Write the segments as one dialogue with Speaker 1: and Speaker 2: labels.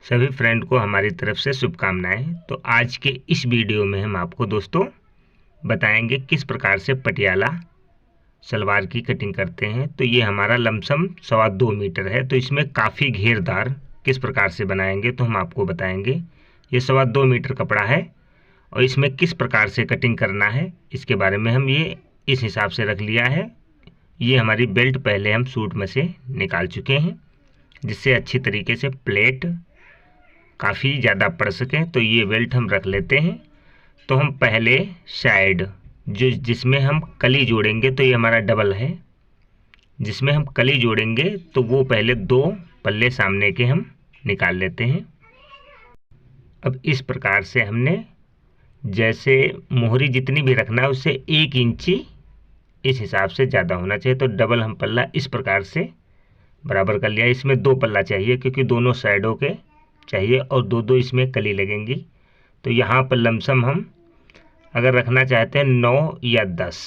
Speaker 1: सभी फ्रेंड को हमारी तरफ से शुभकामनाएं। तो आज के इस वीडियो में हम आपको दोस्तों बताएंगे किस प्रकार से पटियाला सलवार की कटिंग करते हैं। तो ये हमारा लमसम 2.25 मीटर है, तो इसमें काफ़ी घेरदार किस प्रकार से बनाएंगे तो हम आपको बताएंगे। ये 2.25 मीटर कपड़ा है और इसमें किस प्रकार से कटिंग करना है इसके बारे में हम ये इस हिसाब से रख लिया है। ये हमारी बेल्ट पहले हम सूट में से निकाल चुके हैं, जिससे अच्छी तरीके से प्लेट काफ़ी ज़्यादा पड़ सके। तो ये बेल्ट हम रख लेते हैं। तो हम पहले साइड जिसमें हम कली जोड़ेंगे, तो ये हमारा डबल है, जिसमें हम कली जोड़ेंगे तो वो पहले 2 पल्ले सामने के हम निकाल लेते हैं। अब इस प्रकार से हमने जैसे मोहरी जितनी भी रखना है उससे 1 इंची इस हिसाब से ज़्यादा होना चाहिए। तो डबल हम पल्ला इस प्रकार से बराबर कर लिया। इसमें 2 पल्ला चाहिए क्योंकि दोनों साइडों के चाहिए और 2-2 इसमें कली लगेंगी। तो यहाँ पर लमसम हम अगर रखना चाहते हैं 9 या 10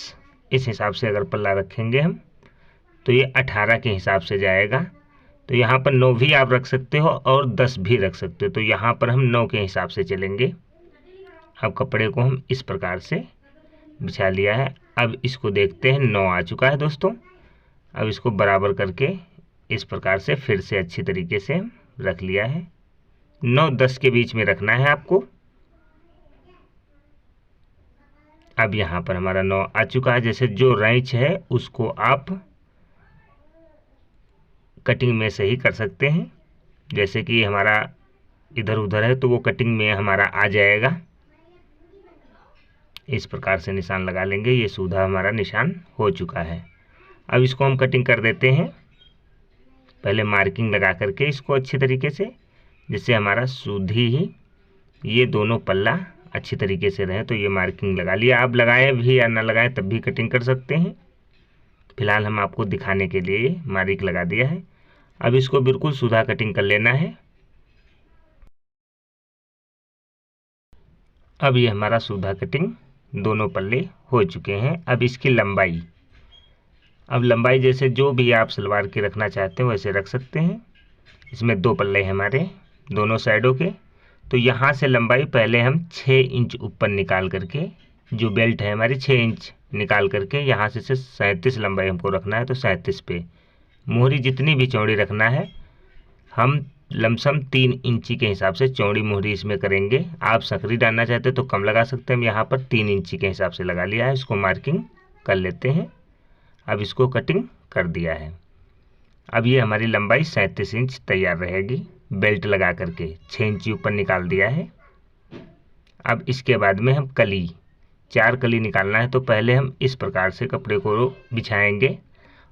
Speaker 1: इस हिसाब से अगर पल्ला रखेंगे हम तो ये 18 के हिसाब से जाएगा। तो यहाँ पर 9 भी आप रख सकते हो और 10 भी रख सकते हो। तो यहाँ पर हम 9 के हिसाब से चलेंगे। अब कपड़े को हम इस प्रकार से बिछा लिया है। अब इसको देखते हैं, 9 आ चुका है दोस्तों। अब इसको बराबर करके इस प्रकार से फिर से अच्छी तरीके से रख लिया है। 9-10 के बीच में रखना है आपको। अब यहाँ पर हमारा 9 आ चुका है। जैसे जो रेंच है उसको आप कटिंग में से ही कर सकते हैं। जैसे कि हमारा इधर उधर है तो वो कटिंग में हमारा आ जाएगा। इस प्रकार से निशान लगा लेंगे। ये सीधा हमारा निशान हो चुका है। अब इसको हम कटिंग कर देते हैं, पहले मार्किंग लगा करके इसको अच्छी तरीके से, जिससे हमारा सीधी ही ये दोनों पल्ला अच्छी तरीके से रहे। तो ये मार्किंग लगा लिया। आप लगाएं भी या ना लगाएं तब भी कटिंग कर सकते हैं। फिलहाल हम आपको दिखाने के लिए मार्किंग लगा दिया है। अब इसको बिल्कुल सीधा कटिंग कर लेना है। अब ये हमारा सीधा कटिंग दोनों पल्ले हो चुके हैं। अब इसकी लंबाई, अब लंबाई जैसे जो भी आप सलवार की रखना चाहते हो वैसे रख सकते हैं। इसमें 2 पल्ले हैं हमारे दोनों साइडों के। तो यहाँ से लंबाई पहले हम 6 इंच ऊपर निकाल करके, जो बेल्ट है हमारी 6 इंच निकाल करके यहाँ से 37 लंबाई हमको रखना है। तो 37 पे मोहरी जितनी भी चौड़ी रखना है हम लमसम 3 इंची के हिसाब से चौड़ी मोहरी इसमें करेंगे। आप सकरी डालना चाहते तो कम लगा सकते हैं। हम यहाँ पर 3 इंची के हिसाब से लगा लिया है। इसको मार्किंग कर लेते हैं। अब इसको कटिंग कर दिया है। अब ये हमारी लंबाई 37 इंच तैयार रहेगी। बेल्ट लगा करके 6 इंची ऊपर निकाल दिया है। अब इसके बाद में हम कली 4 कली निकालना है। तो पहले हम इस प्रकार से कपड़े को बिछाएंगे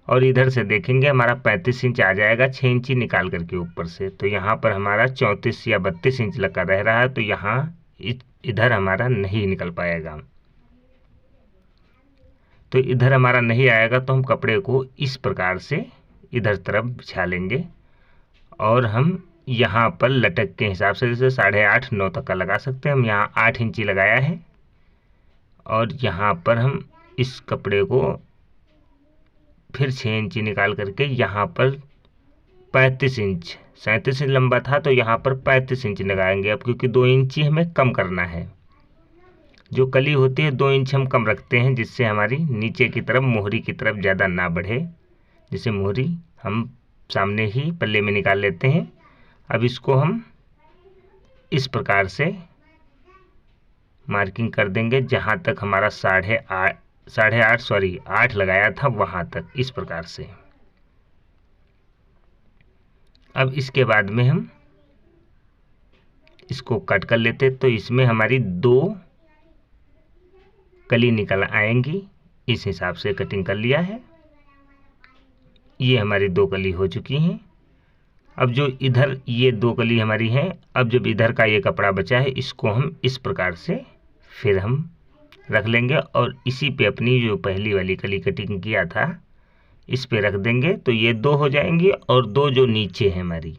Speaker 1: और इधर से देखेंगे हमारा 35 इंच आ जाएगा 6 इंची निकाल करके ऊपर से। तो यहाँ पर हमारा 34 या 32 इंच लगा रह रहा है। तो यहाँ इधर हमारा नहीं निकल पाएगा। तो इधर हमारा नहीं आएगा तो हम कपड़े को इस प्रकार से इधर तरफ बिछा लेंगे और हम यहाँ पर लटक के हिसाब से जैसे 8.5-9 तक का लगा सकते हैं। हम यहाँ 8 इंची लगाया है और यहाँ पर हम इस कपड़े को फिर 6 इंची निकाल करके यहाँ पर 35 इंच, 37 इंच लंबा था तो यहाँ पर 35 इंच लगाएंगे। अब क्योंकि 2 इंची हमें कम करना है, जो कली होती है 2 इंच हम कम रखते हैं, जिससे हमारी नीचे की तरफ मोहरी की तरफ ज़्यादा ना बढ़े। जिससे मोहरी हम सामने ही पल्ले में निकाल लेते हैं। अब इसको हम इस प्रकार से मार्किंग कर देंगे जहाँ तक हमारा 8 लगाया था वहाँ तक, इस प्रकार से। अब इसके बाद में हम इसको कट कर लेते तो इसमें हमारी 2 कली निकल आएंगी। इस हिसाब से कटिंग कर लिया है। ये हमारी 2 कली हो चुकी हैं। अब जो इधर ये 2 कली हमारी हैं, अब जब इधर का ये कपड़ा बचा है इसको हम इस प्रकार से फिर हम रख लेंगे और इसी पे अपनी जो पहली वाली कली कटिंग किया था इस पे रख देंगे। तो ये 2 हो जाएंगी और 2 जो नीचे है हमारी,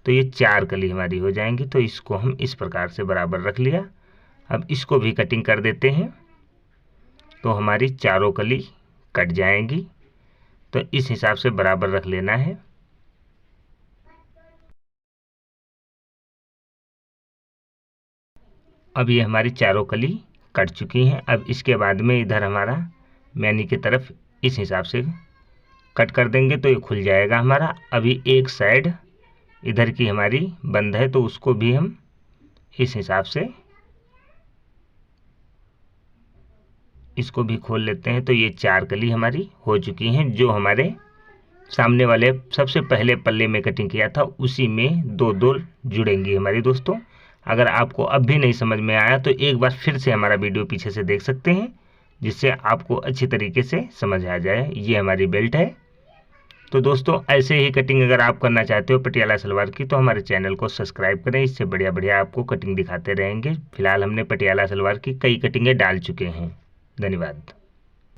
Speaker 1: तो ये 4 कली हमारी हो जाएंगी। तो इसको हम इस प्रकार से बराबर रख लिया। अब इसको भी कटिंग कर देते हैं तो हमारी चारों कली कट जाएंगी। तो इस हिसाब से बराबर रख लेना है। अब ये हमारी चारों कली कट चुकी हैं। अब इसके बाद में इधर हमारा मैनी की तरफ इस हिसाब से कट कर देंगे तो ये खुल जाएगा हमारा। अभी एक साइड इधर की हमारी बंद है तो उसको भी हम इस हिसाब से इसको भी खोल लेते हैं। तो ये 4 कली हमारी हो चुकी हैं। जो हमारे सामने वाले सबसे पहले पल्ले में कटिंग किया था उसी में 2-2 जुड़ेंगी हमारी दोस्तों। अगर आपको अब भी नहीं समझ में आया तो एक बार फिर से हमारा वीडियो पीछे से देख सकते हैं, जिससे आपको अच्छी तरीके से समझ आ जाए। ये हमारी बेल्ट है। तो दोस्तों ऐसे ही कटिंग अगर आप करना चाहते हो पटियाला सलवार की तो हमारे चैनल को सब्सक्राइब करें। इससे बढ़िया बढ़िया आपको कटिंग दिखाते रहेंगे। फिलहाल हमने पटियाला सलवार की कई कटिंगें डाल चुके हैं। धन्यवाद।